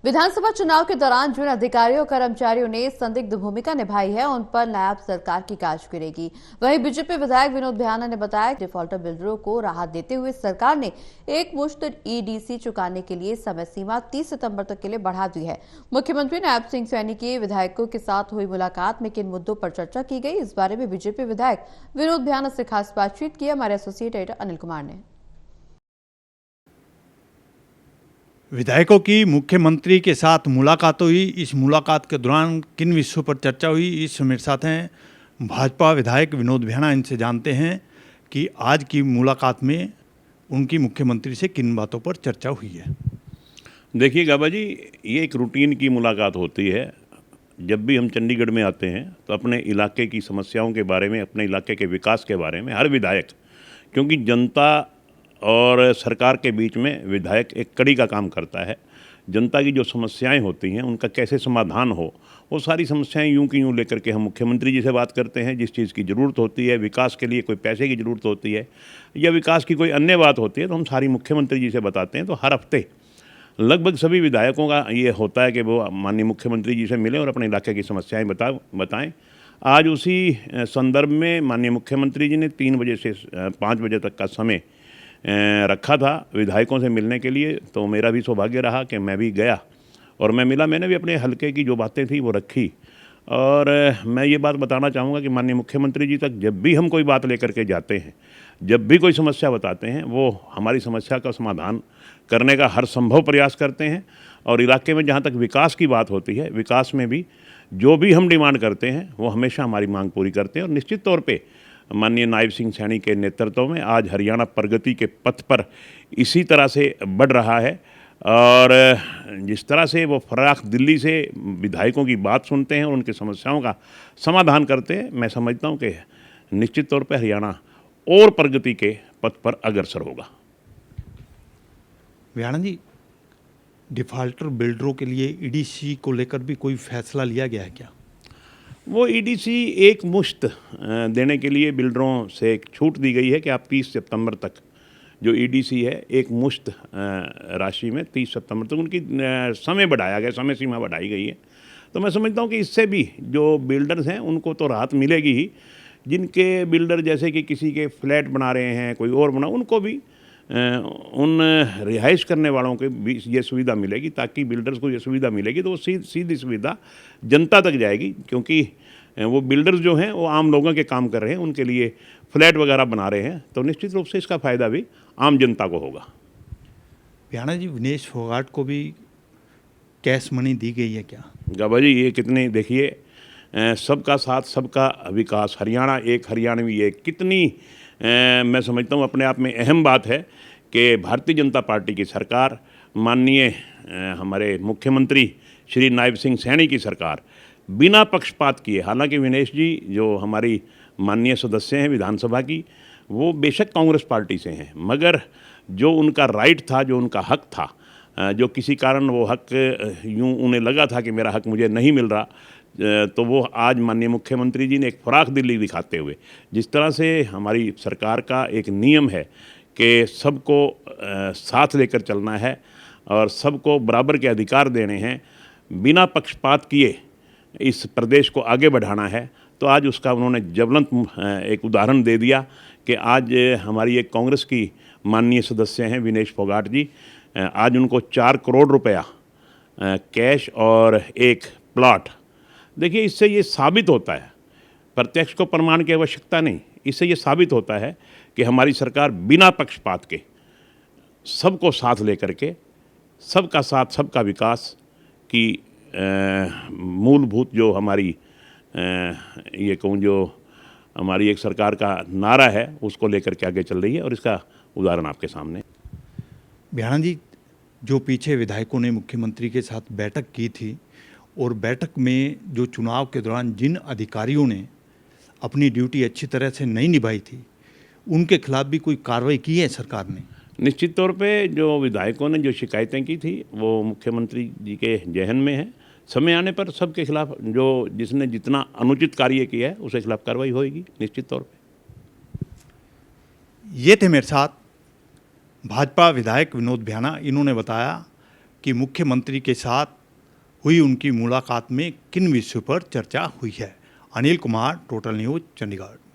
विधानसभा चुनाव के दौरान जिन अधिकारियों और कर्मचारियों ने संदिग्ध भूमिका निभाई है उन पर नायब सरकार की जांच गिरेगी। वहीं बीजेपी विधायक विनोद भ्याना ने बताया कि डिफॉल्टर बिल्डरों को राहत देते हुए सरकार ने एक मुश्त ईडीसी चुकाने के लिए समय सीमा 30 सितंबर तक के लिए बढ़ा दी है। मुख्यमंत्री नायब सिंह सैनी की विधायकों के साथ हुई मुलाकात में किन मुद्दों पर चर्चा की गई, इस बारे में बीजेपी विधायक विनोद भ्याना से खास बातचीत की हमारे एसोसिएट एडिटर अनिल कुमार ने। विधायकों की मुख्यमंत्री के साथ मुलाकात हुई। इस मुलाकात के दौरान किन विषयों पर चर्चा हुई, इस मेरे साथ हैं भाजपा विधायक विनोद भ्याना। इनसे जानते हैं कि आज की मुलाकात में उनकी मुख्यमंत्री से किन बातों पर चर्चा हुई है। देखिए गाबा जी, ये एक रूटीन की मुलाकात होती है। जब भी हम चंडीगढ़ में आते हैं तो अपने इलाके की समस्याओं के बारे में, अपने इलाके के विकास के बारे में हर विधायक, क्योंकि जनता और सरकार के बीच में विधायक एक कड़ी का काम करता है। जनता की जो समस्याएं होती हैं उनका कैसे समाधान हो, वो सारी समस्याएं यूं की यूं लेकर के हम मुख्यमंत्री जी से बात करते हैं। जिस चीज़ की ज़रूरत होती है, विकास के लिए कोई पैसे की ज़रूरत होती है या विकास की कोई अन्य बात होती है, तो हम सारी मुख्यमंत्री जी से बताते हैं। तो हर हफ्ते लगभग सभी विधायकों का ये होता है कि वो माननीय मुख्यमंत्री जी से मिलें और अपने इलाके की समस्याएँ बताएँ। आज उसी संदर्भ में माननीय मुख्यमंत्री जी ने 3 बजे से 5 बजे तक का समय रखा था विधायकों से मिलने के लिए। तो मेरा भी सौभाग्य रहा कि मैं भी गया और मैं मिला। मैंने भी अपने हलके की जो बातें थी वो रखी। और मैं ये बात बताना चाहूँगा कि माननीय मुख्यमंत्री जी तक जब भी हम कोई बात लेकर के जाते हैं, जब भी कोई समस्या बताते हैं, वो हमारी समस्या का समाधान करने का हर संभव प्रयास करते हैं। और इलाके में जहाँ तक विकास की बात होती है, विकास में भी जो भी हम डिमांड करते हैं वो हमेशा हमारी मांग पूरी करते हैं। और निश्चित तौर पे माननीय नायब सिंह सैनी के नेतृत्व में आज हरियाणा प्रगति के पथ पर इसी तरह से बढ़ रहा है। और जिस तरह से वो फराख दिल्ली से विधायकों की बात सुनते हैं और उनकी समस्याओं का समाधान करते हैं, मैं समझता हूँ कि निश्चित तौर पर हरियाणा और प्रगति के पथ पर अग्रसर होगा। भ्याना जी, डिफॉल्टर बिल्डरों के लिए ईडीसी को लेकर भी कोई फैसला लिया गया है क्या? वो ईडीसी एक मुश्त देने के लिए बिल्डरों से एक छूट दी गई है कि आप 30 सितंबर तक जो ईडीसी है एक मुश्त राशि में 30 सितंबर तक उनकी समय बढ़ाया गया, समय सीमा बढ़ाई गई है। तो मैं समझता हूँ कि इससे भी जो बिल्डर्स हैं उनको तो राहत मिलेगी ही। जिनके बिल्डर जैसे कि किसी के फ्लैट बना रहे हैं, कोई और बना, उनको भी उन रिहाइश करने वालों के भी ये सुविधा मिलेगी। ताकि बिल्डर्स को ये सुविधा मिलेगी तो वो सीधी सुविधा जनता तक जाएगी। क्योंकि वो बिल्डर्स जो हैं वो आम लोगों के काम कर रहे हैं, उनके लिए फ्लैट वगैरह बना रहे हैं, तो निश्चित रूप से इसका फ़ायदा भी आम जनता को होगा। भ्याना जी, विनेश फोगाट को भी कैश मनी दी गई है क्या? गाबा जी, ये कितने, देखिए, सबका साथ सबका विकास, हरियाणा एक, हरियाणवी एक, कितनी मैं समझता हूँ अपने आप में अहम बात है कि भारतीय जनता पार्टी की सरकार, माननीय हमारे मुख्यमंत्री श्री नायब सिंह सैनी की सरकार बिना पक्षपात किए, हालांकि विनेश जी जो हमारी माननीय सदस्य हैं विधानसभा की, वो बेशक कांग्रेस पार्टी से हैं, मगर जो उनका राइट था, जो उनका हक था, जो किसी कारण वो हक यूँ उन्हें लगा था कि मेरा हक मुझे नहीं मिल रहा, तो वो आज माननीय मुख्यमंत्री जी ने एक फराख दिली दिखाते हुए, जिस तरह से हमारी सरकार का एक नियम है कि सबको साथ लेकर चलना है और सबको बराबर के अधिकार देने हैं, बिना पक्षपात किए इस प्रदेश को आगे बढ़ाना है, तो आज उसका उन्होंने ज्वलंत एक उदाहरण दे दिया कि आज हमारी एक कांग्रेस की माननीय सदस्य हैं विनेश फोगाट जी, आज उनको 4 करोड़ रुपया कैश और एक प्लॉट। देखिए, इससे ये साबित होता है, प्रत्यक्ष को प्रमाण की आवश्यकता नहीं, इससे ये साबित होता है कि हमारी सरकार बिना पक्षपात के सबको साथ लेकर के सबका साथ सबका विकास की मूलभूत जो हमारी ये कहूँ जो हमारी एक सरकार का नारा है उसको लेकर के आगे चल रही है। और इसका उदाहरण आपके सामने। भ्याना जी, जो पीछे विधायकों ने मुख्यमंत्री के साथ बैठक की थी और बैठक में जो चुनाव के दौरान जिन अधिकारियों ने अपनी ड्यूटी अच्छी तरह से नहीं निभाई थी, उनके खिलाफ भी कोई कार्रवाई की है सरकार ने? निश्चित तौर पे जो विधायकों ने जो शिकायतें की थी वो मुख्यमंत्री जी के जहन में है। समय आने पर सबके खिलाफ जो जिसने जितना अनुचित कार्य किया है उसके खिलाफ कार्रवाई होगी निश्चित तौर पे। ये थे मेरे साथ भाजपा विधायक विनोद भ्याना। इन्होंने बताया कि मुख्यमंत्री के साथ हुई उनकी मुलाकात में किन विषयों पर चर्चा हुई है। Anil Kumar, total news, Chandigarh.